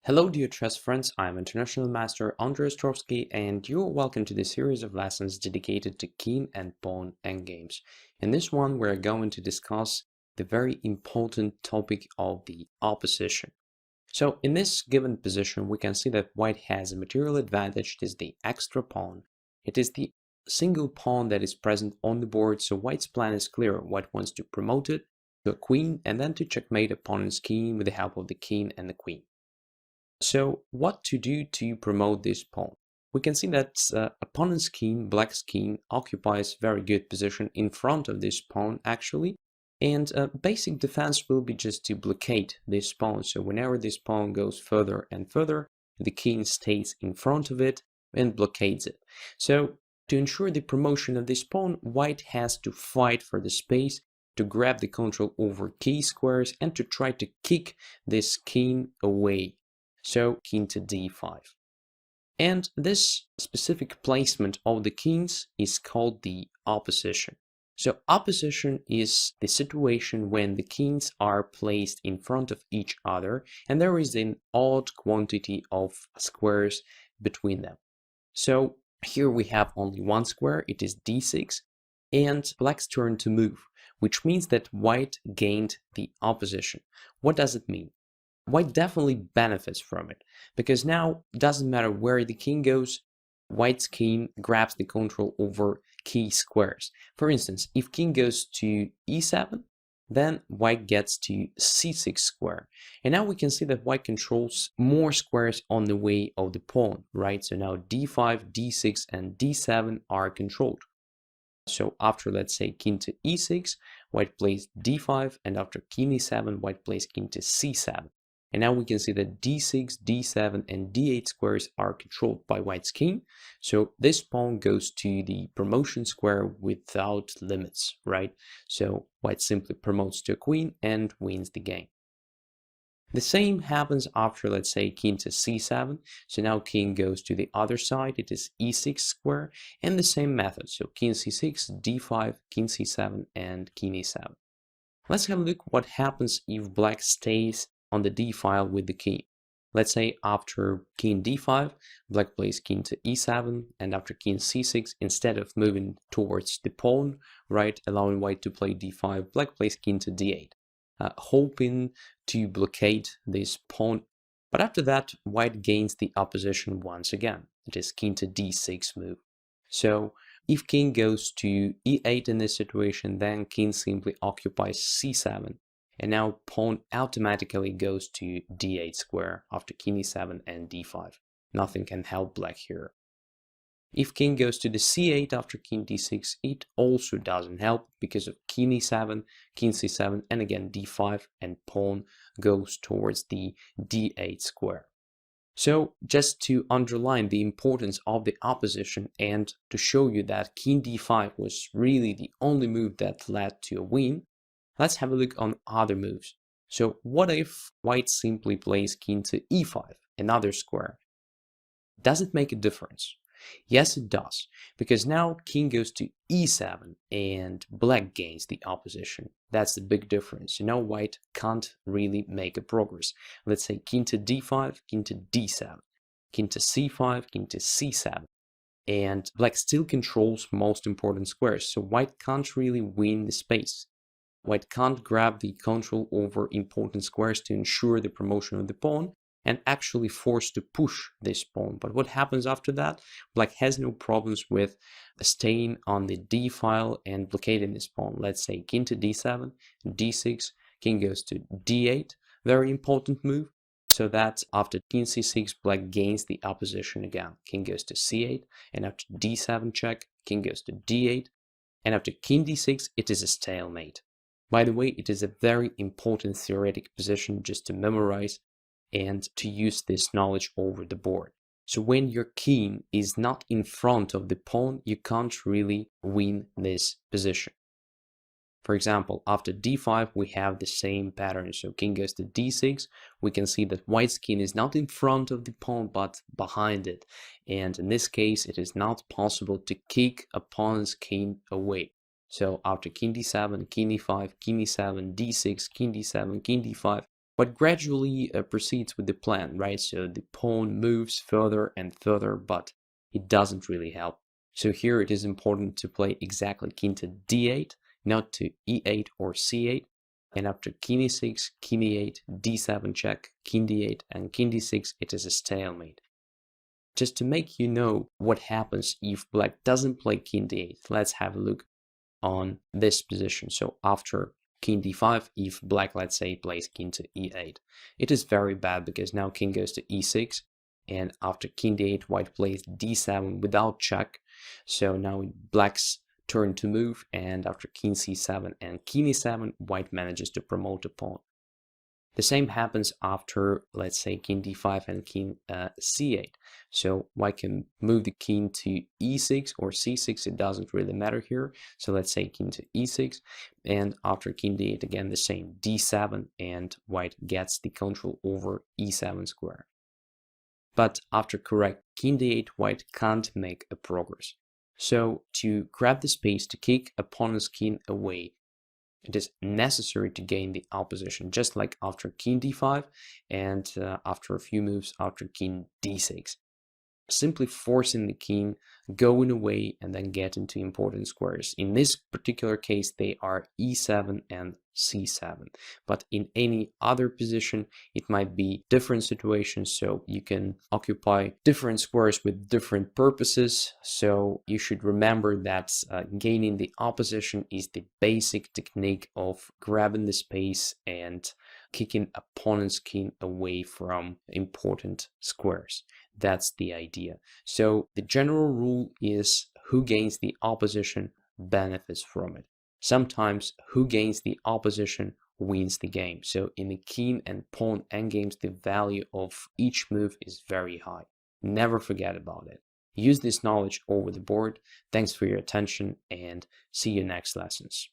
Hello dear chess friends, I'm International Master Andrey Ostrovskiy and you're welcome to this series of lessons dedicated to King and Pawn Endgames. In this one we're going to discuss the very important topic of the opposition. So in this given position we can see that white has a material advantage. It is the extra pawn. It is the single pawn that is present on the board, so white's plan is clear. White wants to promote it to a queen and then to checkmate opponent's king with the help of the king and the queen. So what to do to promote this pawn? We can see that opponent's king, black's king, occupies very good position in front of this pawn actually, and basic defense will be just to blockade this pawn. So whenever this pawn goes further and further, the king stays in front of it and blockades it. So to ensure the promotion of this pawn, white has to fight for the space to grab the control over key squares and to try to kick this king away. So king to d5. And this specific placement of the kings is called the opposition. So opposition is the situation when the kings are placed in front of each other and there is an odd quantity of squares between them. So here we have only one square, it is d6, and black's turn to move, which means that white gained the opposition. What does it mean? White definitely benefits from it, because now it doesn't matter where the king goes, white's king grabs the control over key squares. For instance, if king goes to e7, then white gets to c6 square. And now we can see that white controls more squares on the way of the pawn, right? So now d5, d6, and d7 are controlled. So after, let's say, king to e6, white plays d5, and after king e7, white plays king to c7. And now we can see that d6, d7, and d8 squares are controlled by white's king. So this pawn goes to the promotion square without limits, right? So white simply promotes to a queen and wins the game. The same happens after, let's say, king to c7. So now king goes to the other side. It is e6 square, and the same method. So king c6, d5, king c7, and king e7. Let's have a look what happens if black stays on the d file with the king. Let's say after king d5, black plays king to e7, and after king c6, instead of moving towards the pawn, right, allowing white to play d5, black plays king to d8, hoping to blockade this pawn. But after that, white gains the opposition once again. It is king to d6 move. So if king goes to e8 in this situation, then king simply occupies c7. And now pawn automatically goes to d8 square after king e7 and d5. Nothing can help black here. If king goes to the c8 after king d6, it also doesn't help because of king e7, king c7, and again d5, and pawn goes towards the d8 square. So just to underline the importance of the opposition and to show you that king d5 was really the only move that led to a win, let's have a look on other moves. So what if white simply plays king to e5, another square? Does it make a difference? Yes, it does, because now king goes to e7 and black gains the opposition. That's the big difference. You know, white can't really make a progress. Let's say king to d5, king to d7, king to c5, king to c7. And black still controls most important squares, so white can't really win the space. White can't grab the control over important squares to ensure the promotion of the pawn and actually forced to push this pawn. But what happens after that? Black has no problems with staying on the d file and blockading this pawn. Let's say king to d7, d6, king goes to d8, very important move. So that after king c6, black gains the opposition again. King goes to c8, and after d7 check, king goes to d8, and after king d6, it is a stalemate. By the way, it is a very important theoretic position just to memorize and to use this knowledge over the board. So when your king is not in front of the pawn, you can't really win this position. For example, after d5, we have the same pattern. So king goes to d6. We can see that white's king is not in front of the pawn, but behind it. And in this case, it is not possible to kick opponent's king away. So after king d7, king e5, king e7, d6, king d7, king d5, but gradually proceeds with the plan, right? So the pawn moves further and further, but it doesn't really help. So here it is important to play exactly king to d8, not to e8 or c8. And after king e6, king e8, d7 check, king d8, and king d6, it is a stalemate. Just to make you know what happens if black doesn't play king d8, let's have a look on this position. So after king d5, if black, let's say, plays king to e8, it is very bad because now king goes to e6, and after king d8, white plays d7 without check. So now black's turn to move, and after king c7 and king e7, white manages to promote a pawn. The same happens after, let's say, king d5 and king c8. So white can move the king to e6 or c6, it doesn't really matter here. So let's say king to e6, and after king d8, again the same, d7, and white gets the control over e7 square. But after correct king d8, white can't make a progress. So to grab the space to kick opponent's king away, it is necessary to gain the opposition, just like after king d5 and after a few moves after king d6. Simply forcing the king, going away, and then get into important squares. In this particular case, they are e7 and c7. But in any other position, it might be different situations. So you can occupy different squares with different purposes. So you should remember that gaining the opposition is the basic technique of grabbing the space and kicking opponent's king away from important squares. That's the idea. So the general rule is who gains the opposition benefits from it. Sometimes who gains the opposition wins the game. So in the king and pawn endgames, the value of each move is very high. Never forget about it. Use this knowledge over the board. Thanks for your attention and see you next lessons.